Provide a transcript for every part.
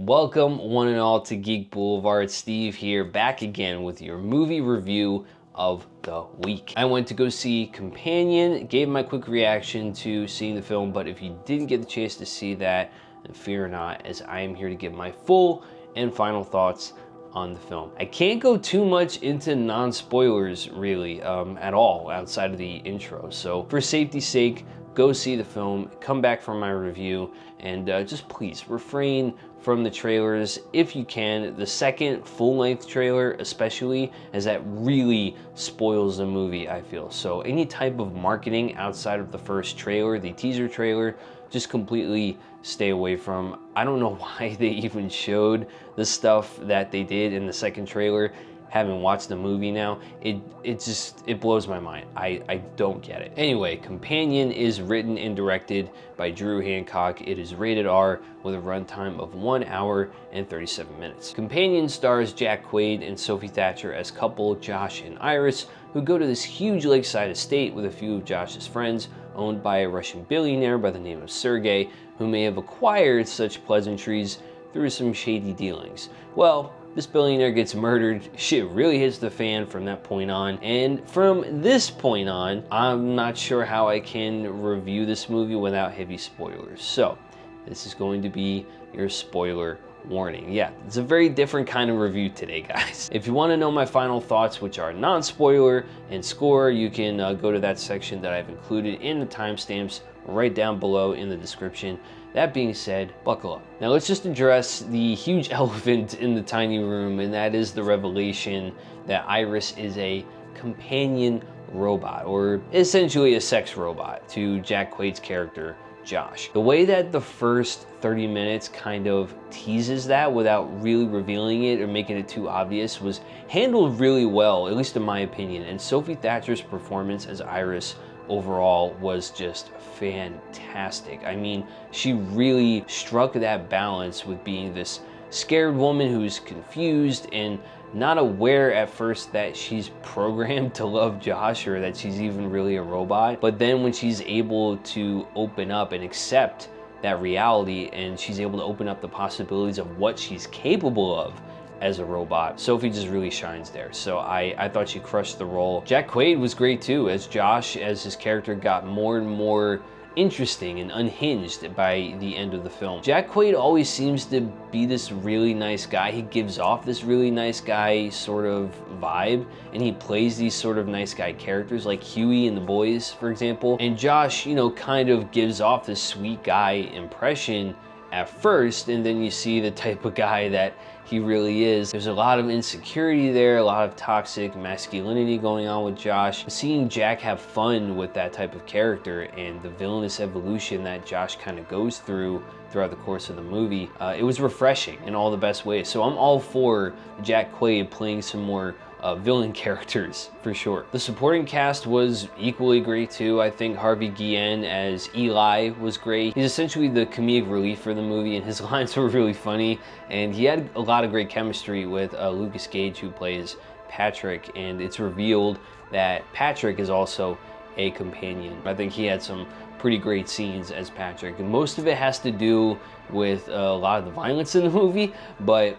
Welcome one and all to Geek Boulevard. Steve here, back again with your movie review of the week. I went to go see Companion, gave my quick reaction to seeing the film, but if you didn't get the chance to see that, then fear not, as I am here to give my full and final thoughts on the film. I can't go too much into non-spoilers really at all outside of the intro, so for safety's sake, go see the film, come back for my review, and just please refrain from the trailers if you can. The second full-length trailer especially, as that really spoils the movie, I feel. So any type of marketing outside of the first trailer, the teaser trailer, just completely stay away from. I don't know why they even showed the stuff that they did in the second trailer. Having watched the movie now, it blows my mind. I don't get it. Anyway, Companion is written and directed by Drew Hancock. It is rated R with a runtime of 1 hour and 37 minutes. Companion stars Jack Quaid and Sophie Thatcher as couple Josh and Iris, who go to this huge lakeside estate with a few of Josh's friends, owned by a Russian billionaire by the name of Sergey, who may have acquired such pleasantries through some shady dealings. Well, this billionaire gets murdered, shit really hits the fan from that point on, and from this point on, I'm not sure how I can review this movie without heavy spoilers. So, this is going to be your spoiler warning. Yeah, it's a very different kind of review today, guys. If you want to know my final thoughts, which are non-spoiler and score, you can go to that section that I've included in the timestamps right down below in the description. That being said, buckle up. Now let's just address the huge elephant in the tiny room, and that is the revelation that Iris is a companion robot, or essentially a sex robot, to Jack Quaid's character, Josh. The way that the first 30 minutes kind of teases that without really revealing it or making it too obvious was handled really well, at least in my opinion, and Sophie Thatcher's performance as Iris overall was just fantastic. I mean, she really struck that balance with being this scared woman who's confused and not aware at first that she's programmed to love Josh or that she's even really a robot. But then when she's able to open up and accept that reality, and she's able to open up the possibilities of what she's capable of as a robot, Sophie just really shines there. So I thought she crushed the role. Jack Quaid was great too, as Josh, as his character got more and more interesting and unhinged by the end of the film. Jack Quaid always seems to be this really nice guy. He gives off this really nice guy sort of vibe, and he plays these sort of nice guy characters like Huey in The Boys, for example. And Josh, you know, kind of gives off this sweet guy impression at first, and then you see the type of guy that he really is. There's a lot of insecurity there, a lot of toxic masculinity going on with Josh. Seeing Jack have fun with that type of character and the villainous evolution that Josh kind of goes through throughout the course of the movie, it was refreshing in all the best ways. So I'm all for Jack Quaid playing some more villain characters, for sure. The supporting cast was equally great too. I think Harvey Guillen as Eli was great. He's essentially the comedic relief for the movie, and his lines were really funny, and he had a lot of great chemistry with Lucas Gage, who plays Patrick, and it's revealed that Patrick is also a companion. I think he had some pretty great scenes as Patrick, and most of it has to do with a lot of the violence in the movie, but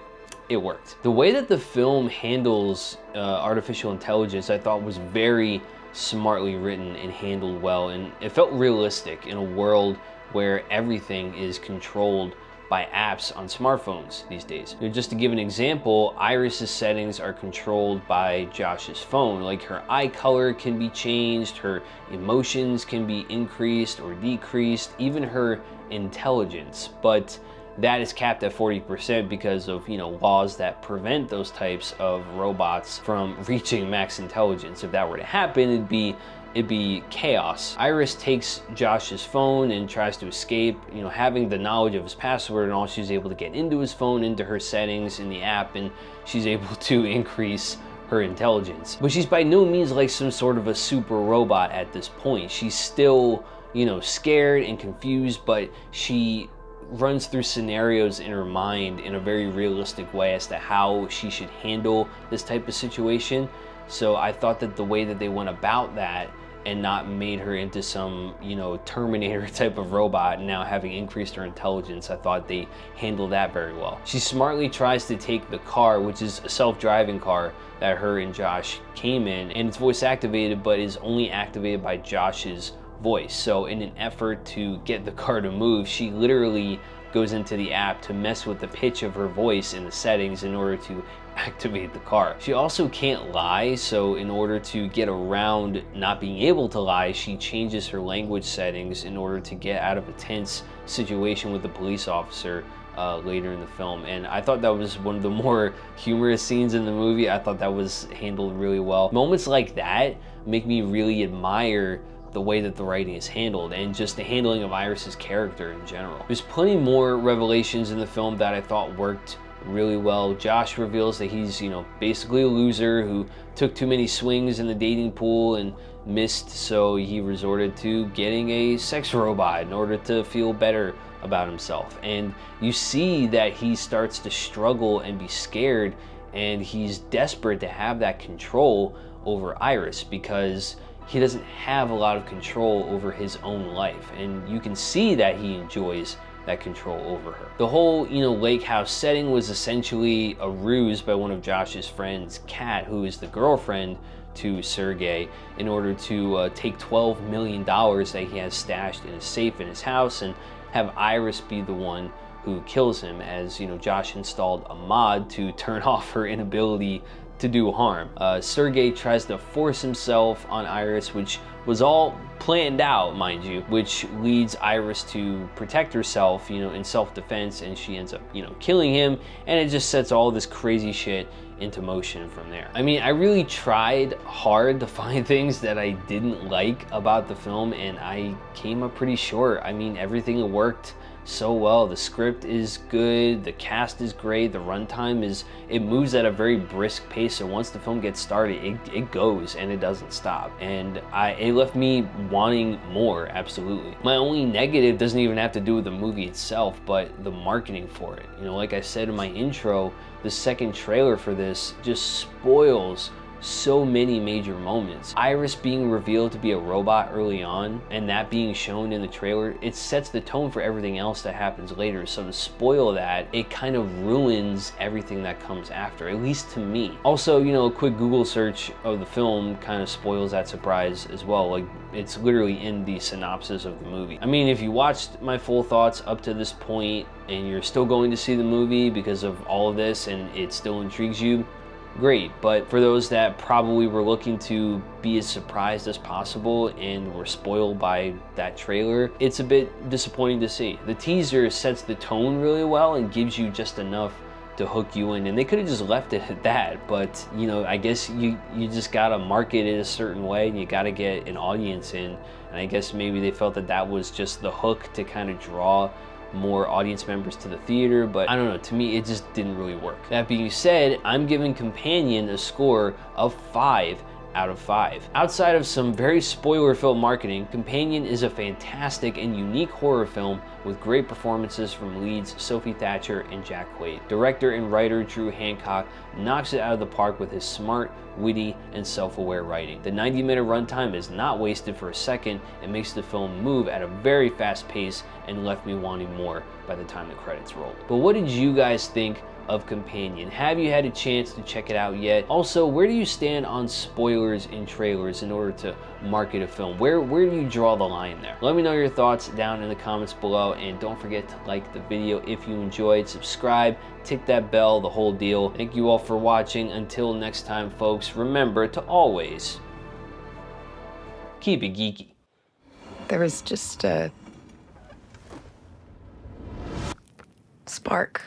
it worked. The way that the film handles artificial intelligence, I thought was very smartly written and handled well, and it felt realistic in a world where everything is controlled by apps on smartphones these days. You know, just to give an example, Iris's settings are controlled by Josh's phone. Like, her eye color can be changed, her emotions can be increased or decreased, even her intelligence. But that is capped at 40% because of, you know, laws that prevent those types of robots from reaching max intelligence. If that were to happen, it'd be chaos. Iris takes Josh's phone and tries to escape, you know, having the knowledge of his password and all. She's able to get into his phone, into her settings in the app, and she's able to increase her intelligence. But she's by no means like some sort of a super robot at this point. She's still, you know, scared and confused, but she runs through scenarios in her mind in a very realistic way as to how she should handle this type of situation. So I thought that the way that they went about that and not made her into some, you know, Terminator type of robot, and now having increased her intelligence. I thought they handled that very well. She smartly tries to take the car, which is a self-driving car that her and Josh came in, and it's voice activated, but is only activated by Josh's voice. So in an effort to get the car to move, she literally goes into the app to mess with the pitch of her voice in the settings in order to activate the car. She also can't lie, so in order to get around not being able to lie, she changes her language settings in order to get out of a tense situation with the police officer later in the film. And I thought that was one of the more humorous scenes in the movie. I thought that was handled really well. Moments like that make me really admire the way that the writing is handled and just the handling of Iris's character in general. There's plenty more revelations in the film that I thought worked really well. Josh reveals that he's, you know, basically a loser who took too many swings in the dating pool and missed, so he resorted to getting a sex robot in order to feel better about himself. And you see that he starts to struggle and be scared, and he's desperate to have that control over Iris because he doesn't have a lot of control over his own life, and you can see that he enjoys that control over her. The whole, you know, lake house setting was essentially a ruse by one of Josh's friends, Kat, who is the girlfriend to Sergey, in order to take $12 million that he has stashed in a safe in his house and have Iris be the one who kills him, as, you know, Josh installed a mod to turn off her inability to do harm. Sergey tries to force himself on Iris, which was all planned out, mind you, which leads Iris to protect herself, you know, in self-defense, and she ends up, you know, killing him, and it just sets all this crazy shit into motion from there. I mean, I really tried hard to find things that I didn't like about the film, and I came up pretty short. I mean, everything worked so well. The script is good, the cast is great, the runtime it moves at a very brisk pace, so once the film gets started, it goes and it doesn't stop, and it left me wanting more, absolutely. My only negative doesn't even have to do with the movie itself, but the marketing for it. You know, like I said in my intro, the second trailer for this just spoils so many major moments. Iris being revealed to be a robot early on, and that being shown in the trailer, it sets the tone for everything else that happens later. So to spoil that, it kind of ruins everything that comes after, at least to me. Also, you know, a quick Google search of the film kind of spoils that surprise as well. Like, it's literally in the synopsis of the movie. I mean, if you watched my full thoughts up to this point and you're still going to see the movie because of all of this and it still intrigues you, great. But for those that probably were looking to be as surprised as possible and were spoiled by that trailer, it's a bit disappointing to see. The teaser sets the tone really well and gives you just enough to hook you in, and they could have just left it at that, but you know, I guess you just gotta market it a certain way and you gotta get an audience in, and I guess maybe they felt that that was just the hook to kind of draw more audience members to the theater, but I don't know, to me it just didn't really work. That being said, I'm giving Companion a score of 5 out of 5. Outside of some very spoiler-filled marketing, Companion is a fantastic and unique horror film with great performances from leads Sophie Thatcher and Jack Quaid. Director and writer Drew Hancock knocks it out of the park with his smart, witty, and self-aware writing. The 90-minute runtime is not wasted for a second and makes the film move at a very fast pace and left me wanting more by the time the credits rolled. But what did you guys think of Companion? Have you had a chance to check it out yet? Also, where do you stand on spoilers in trailers in order to market a film? Where do you draw the line there? Let me know your thoughts down in the comments below, and don't forget to like the video if you enjoyed, subscribe, tick that bell, the whole deal. Thank you all for watching. Until next time, folks, remember to always keep it geeky. There was just a spark.